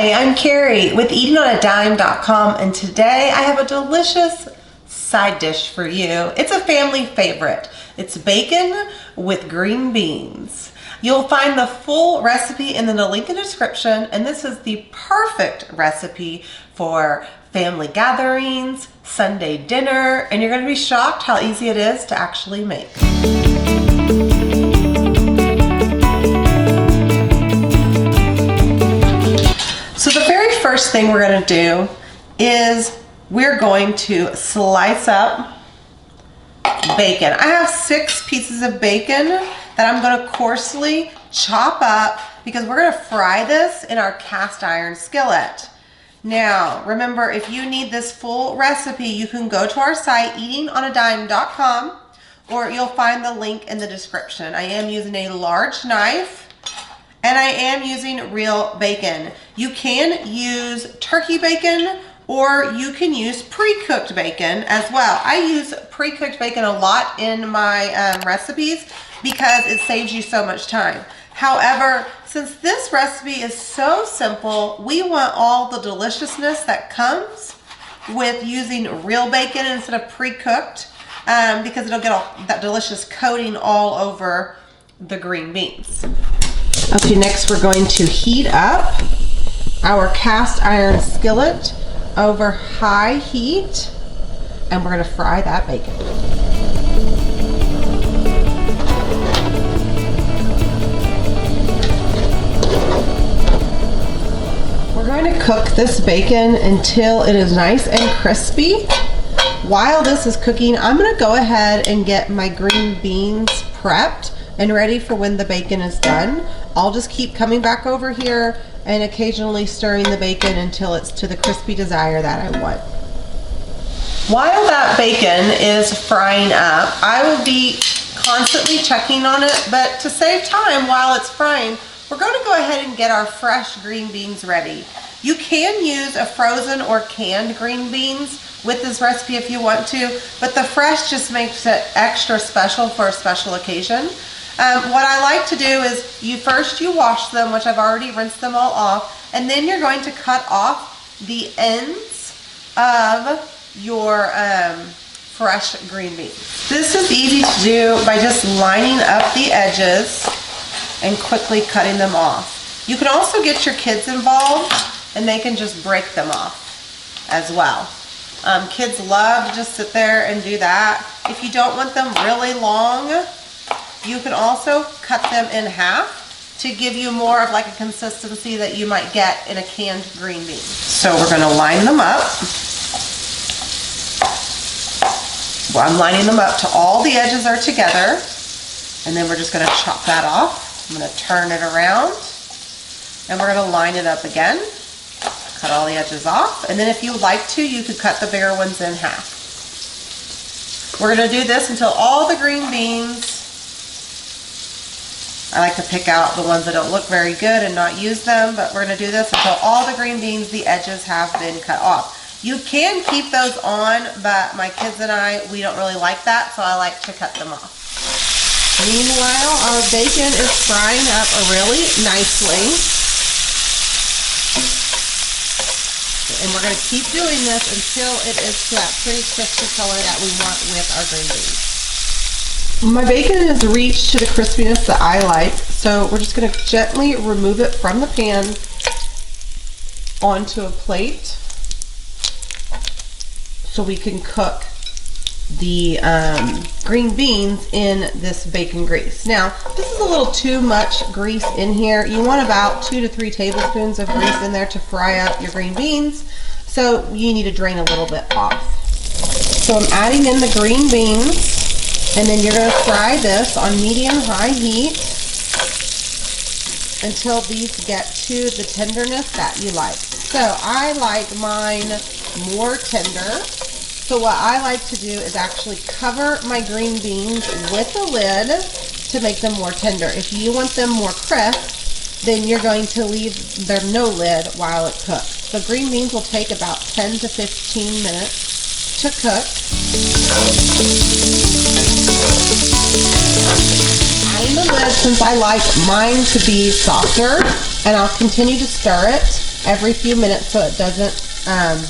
Hi, I'm Carrie with eatingonadime.com, and today I have a delicious side dish for you. It's a family favorite. It's bacon with green beans. You'll find the full recipe in the link in the description, and this is the perfect recipe for family gatherings, Sunday dinner, and you're going to be shocked how easy it is to actually make. So the very first thing we're going to do is we're going to slice up bacon. I have 6 pieces of bacon that I'm going to coarsely chop up because we're going to fry this in our cast iron skillet. Now, remember, if you need this full recipe, you can go to our site, eatingonadime.com, or you'll find the link in the description. I am using a large knife, and I am using real bacon. You can use turkey bacon, or you can use pre-cooked bacon as well. I use pre-cooked bacon a lot in my recipes because it saves you so much time. However, since this recipe is so simple, we want all the deliciousness that comes with using real bacon instead of pre-cooked because it'll get that delicious coating all over the green beans. Okay, next we're going to heat up our cast iron skillet over high heat, and we're going to fry that bacon. We're going to cook this bacon until it is nice and crispy. While this is cooking, I'm going to go ahead and get my green beans prepped and ready for when the bacon is done. I'll just keep coming back over here and occasionally stirring the bacon until it's to the crispy desire that I want. While that bacon is frying up, I will be constantly checking on it, but to save time while it's frying, we're going to go ahead and get our fresh green beans ready. You can use a frozen or canned green beans with this recipe if you want to, but the fresh just makes it extra special for a special occasion. What I like to do is you wash them, which I've already rinsed them all off, and then you're going to cut off the ends of your fresh green beans. This is easy to do by just lining up the edges and quickly cutting them off. You can also get your kids involved and they can just break them off as well. Kids love to just sit there and do that. If you don't want them really long, you can also cut them in half to give you more of like a consistency that you might get in a canned green bean. So we're going to line them up. Well, I'm lining them up to all the edges are together, and then we're just going to chop that off. I'm going to turn it around, and we're going to line it up again. Cut all the edges off, and then if you would like to, you could cut the bigger ones in half. We're going to do this until all the green beans, I like to pick out the ones that don't look very good and not use them, but we're going to do this until all the green beans, the edges have been cut off. You can keep those on, but my kids and I, we don't really like that, so I like to cut them off. Meanwhile, our bacon is frying up really nicely. And we're going to keep doing this until it is to that pretty crispy color that we want with our green beans. My bacon has reached to the crispiness that I like, so we're just going to gently remove it from the pan onto a plate so we can cook the green beans in this bacon grease. Now, this is a little too much grease in here. You want about 2 to 3 tablespoons of grease in there to fry up your green beans, so you need to drain a little bit off. So I'm adding in the green beans, and then you're going to fry this on medium-high heat until these get to the tenderness that you like. So I like mine more tender. So what I like to do is actually cover my green beans with a lid to make them more tender. If you want them more crisp, then you're going to leave them no lid while it cooks. The green beans will take about 10 to 15 minutes to cook. Adding the lid since I like mine to be softer, and I'll continue to stir it every few minutes so it doesn't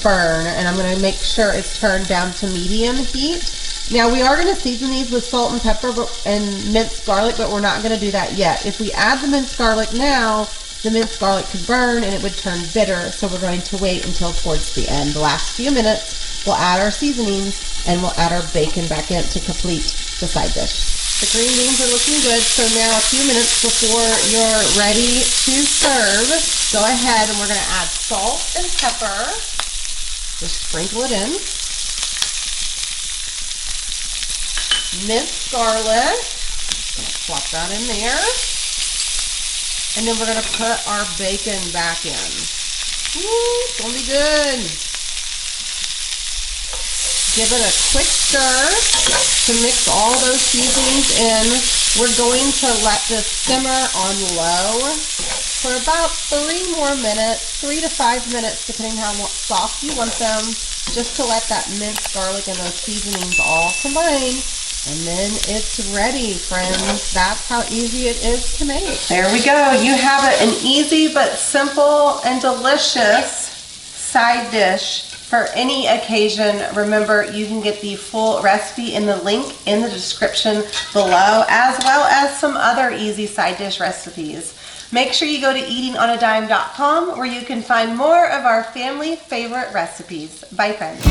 burn, and I'm going to make sure it's turned down to medium heat. Now we are going to season these with salt and pepper and minced garlic, but we're not going to do that yet. If we add the minced garlic now, the minced garlic could burn and it would turn bitter, so we're going to wait until towards the end. The last few minutes, we'll add our seasonings and we'll add our bacon back in to complete the side dish. The green beans are looking good, so now a few minutes before you're ready to serve, go ahead and we're going to add salt and pepper. Just sprinkle it in. Minced garlic. Just going to plop that in there. And then we're going to put our bacon back in. Woo, it's going to be good. Give it a quick stir to mix all those seasonings in. We're going to let this simmer on low for about 3 more minutes, 3 to 5 minutes, depending how soft you want them, just to let that minced garlic and those seasonings all combine. And then it's ready, friends. That's how easy it is to make. There we go. You have an easy but simple and delicious side dish for any occasion. Remember, you can get the full recipe in the link in the description below, as well as some other easy side dish recipes. Make sure you go to eatingonadime.com where you can find more of our family favorite recipes. Bye, friends.